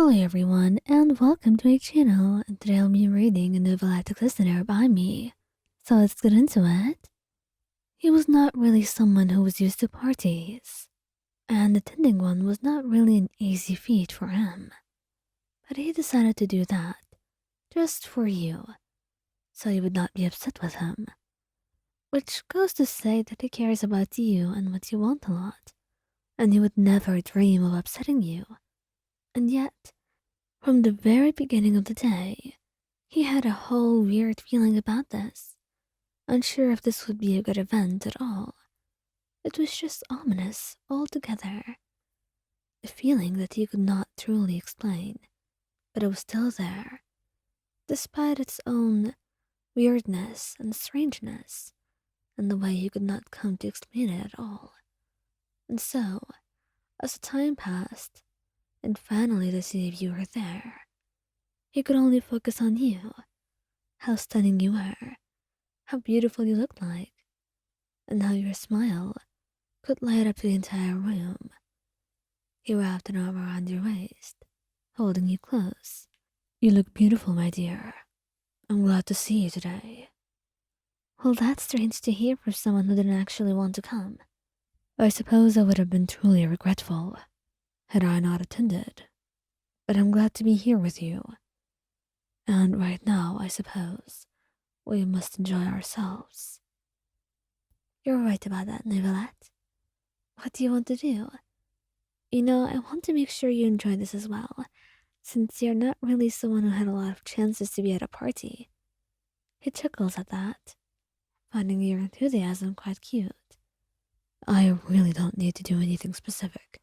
Hello everyone, and welcome to my channel. Today I'll be reading a Neuvillette listener by me. So let's get into it. He was not really someone who was used to parties, and attending one was not really an easy feat for him. But he decided to do that, just for you, so you would not be upset with him. Which goes to say that he cares about you and what you want a lot, and he would never dream of upsetting you. And yet, from the very beginning of the day, he had a whole weird feeling about this, unsure if this would be a good event at all. It was just ominous altogether. A feeling that he could not truly explain, but it was still there, despite its own weirdness and strangeness, and the way he could not come to explain it at all. And so, as the time passed, and finally to see if you were there, he could only focus on you, how stunning you were, how beautiful you looked like, and how your smile could light up the entire room. He wrapped an arm around your waist, holding you close. You look beautiful, my dear. I'm glad to see you today. Well, that's strange to hear from someone who didn't actually want to come. I suppose I would have been truly regretful had I not attended, but I'm glad to be here with you. And right now, I suppose, we must enjoy ourselves. You're right about that, Neuvillette. What do you want to do? I want to make sure you enjoy this as well, since you're not really someone who had a lot of chances to be at a party. He chuckles at that, finding your enthusiasm quite cute. I really don't need to do anything specific.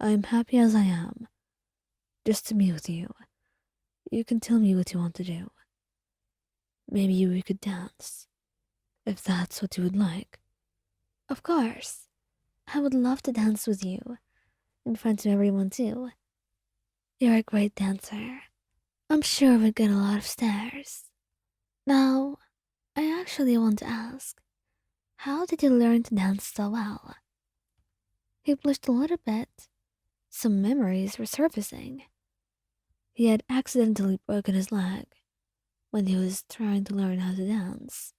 I'm happy as I am, just to be with you. You can tell me what you want to do. Maybe we could dance, if that's what you would like. Of course. I would love to dance with you, in front of everyone too. You're a great dancer. I'm sure we'd get a lot of stares. Now, I actually want to ask, how did you learn to dance so well? He blushed a little bit. Some memories were surfacing. He had accidentally broken his leg when he was trying to learn how to dance,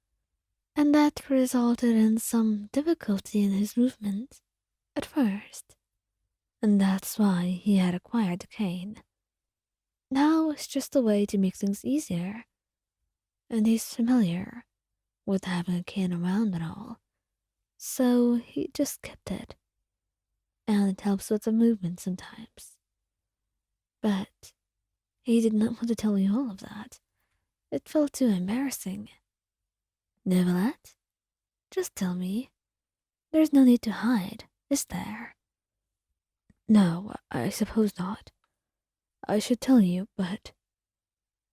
and that resulted in some difficulty in his movement at first, and that's why he had acquired the cane. Now it's just a way to make things easier, and he's familiar with having a cane around and all, so he just kept it, and it helps with the movement sometimes. But he did not want to tell you all of that. It felt too embarrassing. Neuvillette, just tell me. There's no need to hide, is there? No, I suppose not. I should tell you, but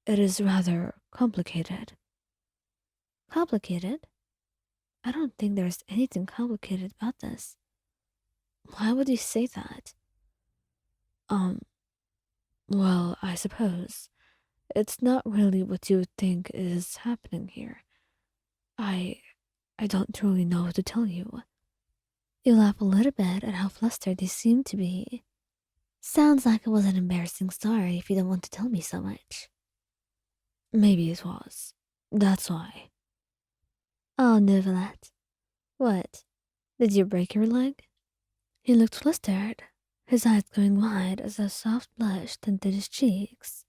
it is rather complicated. Complicated? I don't think there's anything complicated about this. Why would you say that? Um, well, I suppose it's not really what you would think is happening here. I I don't truly know what to tell you. You laugh a little bit at how flustered you seem to be. Sounds like it was an embarrassing story if you don't want to tell me so much. Maybe it was. That's why. Oh, Neuvillette. What? Did you break your leg? He looked flustered, his eyes going wide as a soft blush tinted his cheeks.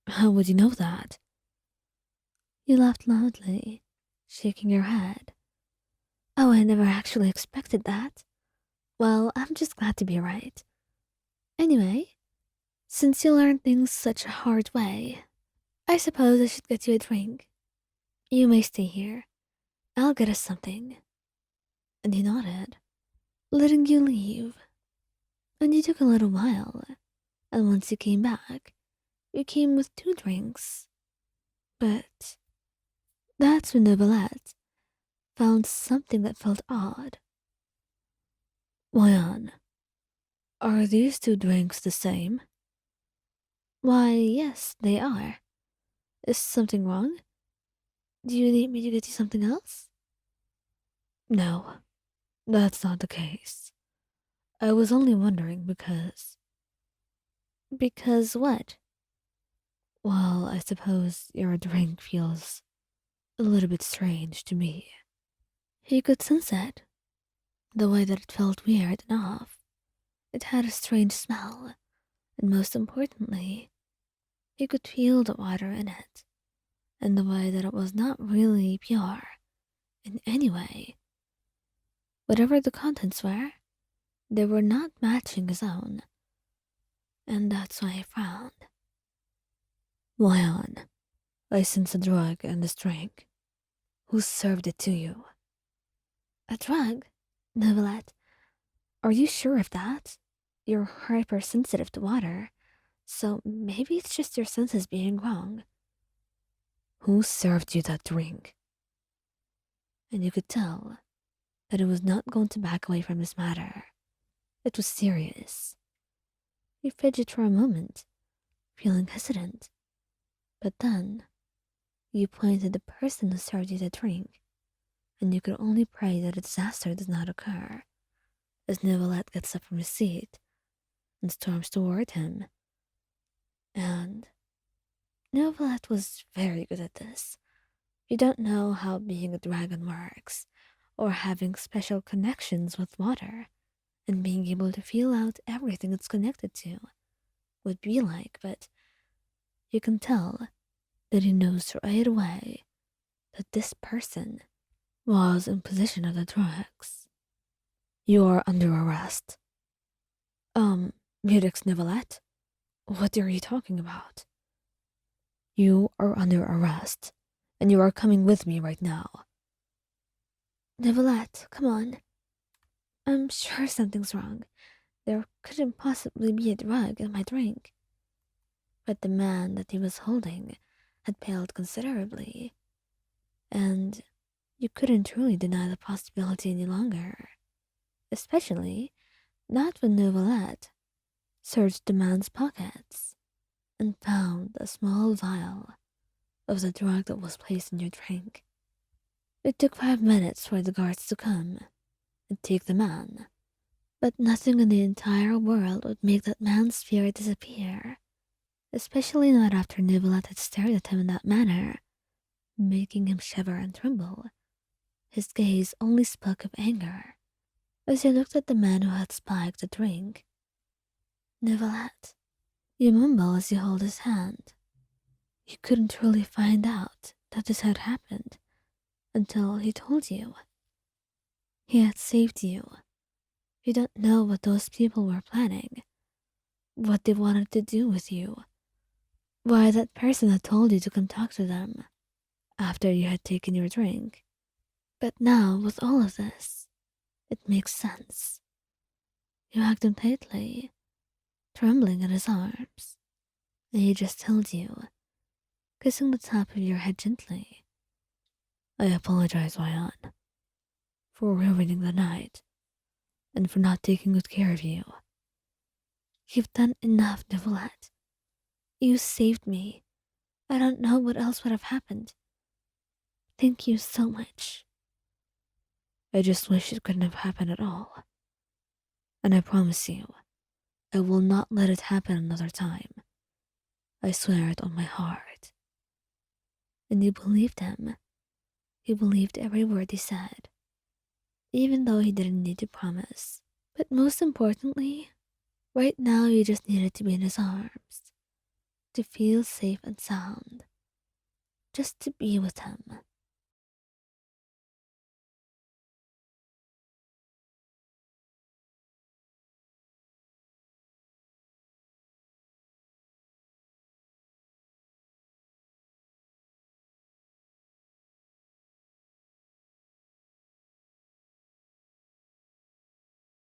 How would you know that? You laughed loudly, shaking your head. Oh, I never actually expected that. Well, I'm just glad to be right. Anyway, since you learned things such a hard way, I suppose I should get you a drink. You may stay here. I'll get us something. And he nodded, letting you leave. And you took a little while, and once you came back, you came with 2 drinks. But that's when Neuvillette found something that felt odd. Why, are these 2 drinks the same? Why, yes, they are. Is something wrong? Do you need me to get you something else? No, that's not the case. I was only wondering because Because what? Well, I suppose your drink feels a little bit strange to me. He could sense it, the way that it felt weird and off. It had a strange smell, and most importantly, he could feel the water in it, and the way that it was not really pure in any way. Whatever the contents were, they were not matching his own, and that's why he frowned. Lion, I sense a drug in this drink. Who served it to you? A drug? Neuvillette, are you sure of that? You're hypersensitive to water, so maybe it's just your senses being wrong. Who served you that drink? And you could tell that it was not going to back away from this matter. It was serious. He fidgeted for a moment, feeling hesitant, but then you pointed the person who served you the drink, and you could only pray that a disaster does not occur. As Neuvillette gets up from his seat and storms toward him. And Neuvillette was very good at this. You don't know how being a dragon works, or having special connections with water, and being able to feel out everything it's connected to would be like, but you can tell that he knows right away that this person was in possession of the drugs. You are under arrest. Mudex Neuvillette? What are you talking about? You are under arrest, and you are coming with me right now. Neuvillette, come on. I'm sure something's wrong. There couldn't possibly be a drug in my drink. But the man that he was holding had paled considerably, and you couldn't truly deny the possibility any longer, especially not when Neuvillette searched the man's pockets and found a small vial of the drug that was placed in your drink. It took 5 minutes for the guards to come and take the man, but nothing in the entire world would make that man's fear disappear, especially not after Neuvillette had stared at him in that manner, making him shiver and tremble. His gaze only spoke of anger as he looked at the man who had spiked the drink. Neuvillette, you mumble as you hold his hand. You couldn't really find out that this had happened until he told you. He had saved you. You don't know what those people were planning, what they wanted to do with you, why that person had told you to come talk to them after you had taken your drink. But now, with all of this, it makes sense. You hugged him tightly, trembling in his arms, and he just held you, kissing the top of your head gently. I apologize, Ryan, for ruining the night and for not taking good care of you. You've done enough, Neuvillette. You saved me. I don't know what else would have happened. Thank you so much. I just wish it couldn't have happened at all. And I promise you, I will not let it happen another time. I swear it on my heart. And you believed him. You believed every word he said, even though he didn't need to promise. But most importantly, right now you just needed to be in his arms, to feel safe and sound, just to be with him.